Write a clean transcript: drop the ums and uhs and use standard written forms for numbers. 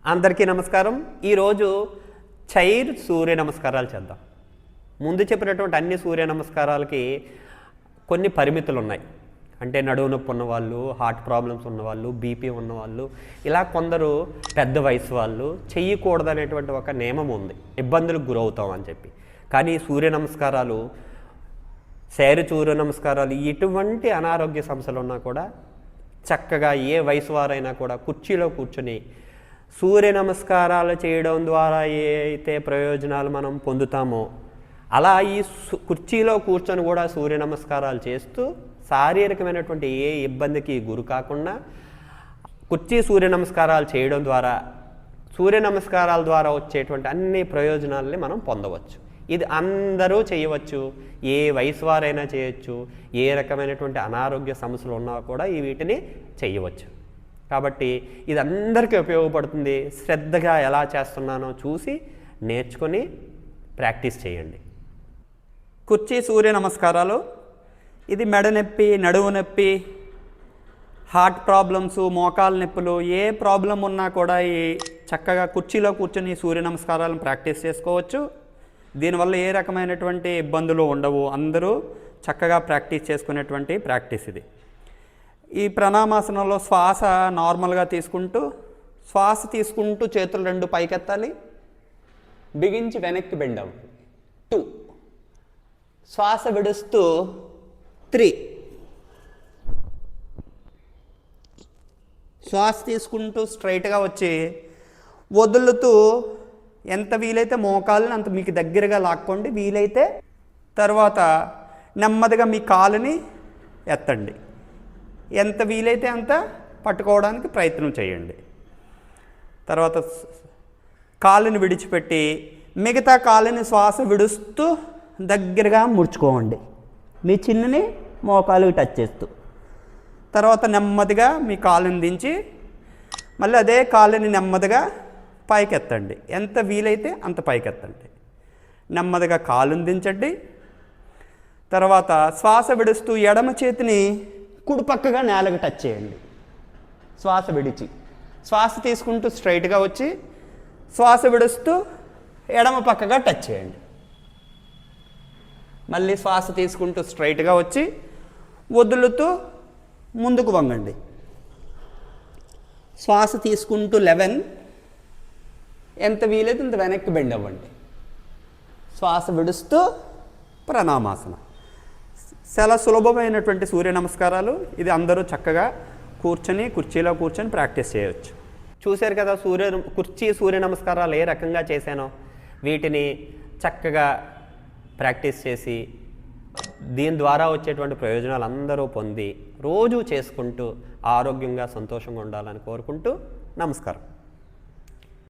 అందరికీ నమస్కారం. ఈరోజు చైర్ సూర్య నమస్కారాలు చేద్దాం. ముందు చెప్పినటువంటి అన్ని సూర్య నమస్కారాలకి కొన్ని పరిమితులు ఉన్నాయి. అంటే నడుము నొప్పి ఉన్నవాళ్ళు, హార్ట్ ప్రాబ్లమ్స్ ఉన్నవాళ్ళు, బీపీ ఉన్నవాళ్ళు, ఇలా కొందరు పెద్ద వయసు వాళ్ళు చెయ్యకూడదనేటువంటి ఒక నియమం ఉంది, ఇబ్బందులకు గురవుతాం అని చెప్పి. కానీ సూర్య నమస్కారాలు, సూర్య నమస్కారాలు ఎటువంటి అనారోగ్య సమస్యలు ఉన్నా కూడా చక్కగా ఏ వయసు వారైనా కూడా కుర్చీలో కూర్చొని సూర్య నమస్కారాలు చేయడం ద్వారా ఏ అయితే ప్రయోజనాలు మనం పొందుతామో అలా ఈ కుర్చీలో కూర్చొని కూడా సూర్య నమస్కారాలు చేస్తూ శారీరకమైనటువంటి ఏ ఇబ్బందికి గురి కాకుండా కుర్చీ సూర్య నమస్కారాలు చేయడం ద్వారా సూర్య నమస్కారాల ద్వారా వచ్చేటువంటి అన్ని ప్రయోజనాలని మనం పొందవచ్చు. ఇది అందరూ చేయవచ్చు, ఏ వయసు వారైనా చేయవచ్చు, ఏ రకమైనటువంటి అనారోగ్య సమస్యలు ఉన్నా కూడా వీటిని చేయవచ్చు. కాబట్టి ఇది అందరికీ ఉపయోగపడుతుంది. శ్రద్ధగా ఎలా చేస్తున్నానో చూసి నేర్చుకొని ప్రాక్టీస్ చేయండి. కుర్చీ సూర్య నమస్కారాలు, ఇది మెడ నొప్పి, నడుము నొప్పి, హార్ట్ ప్రాబ్లమ్స్, మోకాలు నొప్పులు, ఏ ప్రాబ్లం ఉన్నా కూడా ఈ చక్కగా కుర్చీలో కూర్చొని సూర్య నమస్కారాలను ప్రాక్టీస్ చేసుకోవచ్చు. దీనివల్ల ఏ రకమైనటువంటి ఇబ్బందులు ఉండవు. అందరూ చక్కగా ప్రాక్టీస్ చేసుకునేటువంటి ప్రాక్టీస్ ఇది. ఈ ప్రణామాసనంలో శ్వాస నార్మల్గా తీసుకుంటూ చేతులు రెండు పైకెత్తాలి, బిగించి వెనక్కి బెండ్ అవ్వాలి. 2, శ్వాస విడుస్తూ 3, శ్వాస తీసుకుంటూ స్ట్రైట్గా వచ్చి వదులుతూ ఎంత వీలైతే మోకాలని అంత మీకు దగ్గరగా లాక్కోండి. వీలైతే తర్వాత నెమ్మదిగా మీ కాలుని ఎత్తండి. ఎంత వీలైతే అంత పట్టుకోవడానికి ప్రయత్నం చేయండి. తర్వాత కాలుని విడిచిపెట్టి మిగతా కాలుని శ్వాస విడుస్తూ దగ్గరగా ముడుచుకోండి, మీ చిన్నని మోకాలుకి టచ్ చేస్తూ. తర్వాత నెమ్మదిగా మీ కాలుని దించి మళ్ళీ అదే కాలుని నెమ్మదిగా పైకెత్తండి. ఎంత వీలైతే అంత పైకెత్తండి. నెమ్మదిగా కాలుని దించండి. తర్వాత శ్వాస విడుస్తూ ఎడమ చేతిని కుడిపక్కగా నేలకు టచ్ చేయండి. శ్వాస విడిచి శ్వాస తీసుకుంటూ స్ట్రైట్గా వచ్చి శ్వాస విడుస్తూ ఎడమ పక్కగా టచ్ చేయండి. మళ్ళీ శ్వాస తీసుకుంటూ స్ట్రైట్గా వచ్చి వదులుతూ ముందుకు వంగండి. శ్వాస తీసుకుంటూ 11, ఎంత వీలైతే అంత వెనక్కి బెండ్ అవ్వండి. శ్వాస విడుస్తూ ప్రణామాసన. చాలా సులభమైనటువంటి సూర్య నమస్కారాలు. ఇది అందరూ చక్కగా కుర్చీలో కూర్చొని ప్రాక్టీస్ చేయవచ్చు. చూశారు కదా కుర్చీ సూర్య నమస్కారాలు ఏ రకంగా చేశానో. వీటిని చక్కగా ప్రాక్టీస్ చేసి దీని ద్వారా వచ్చేటువంటి ప్రయోజనాలు అందరూ పొంది రోజు చేసుకుంటూ ఆరోగ్యంగా సంతోషంగా ఉండాలని కోరుకుంటూ నమస్కారం.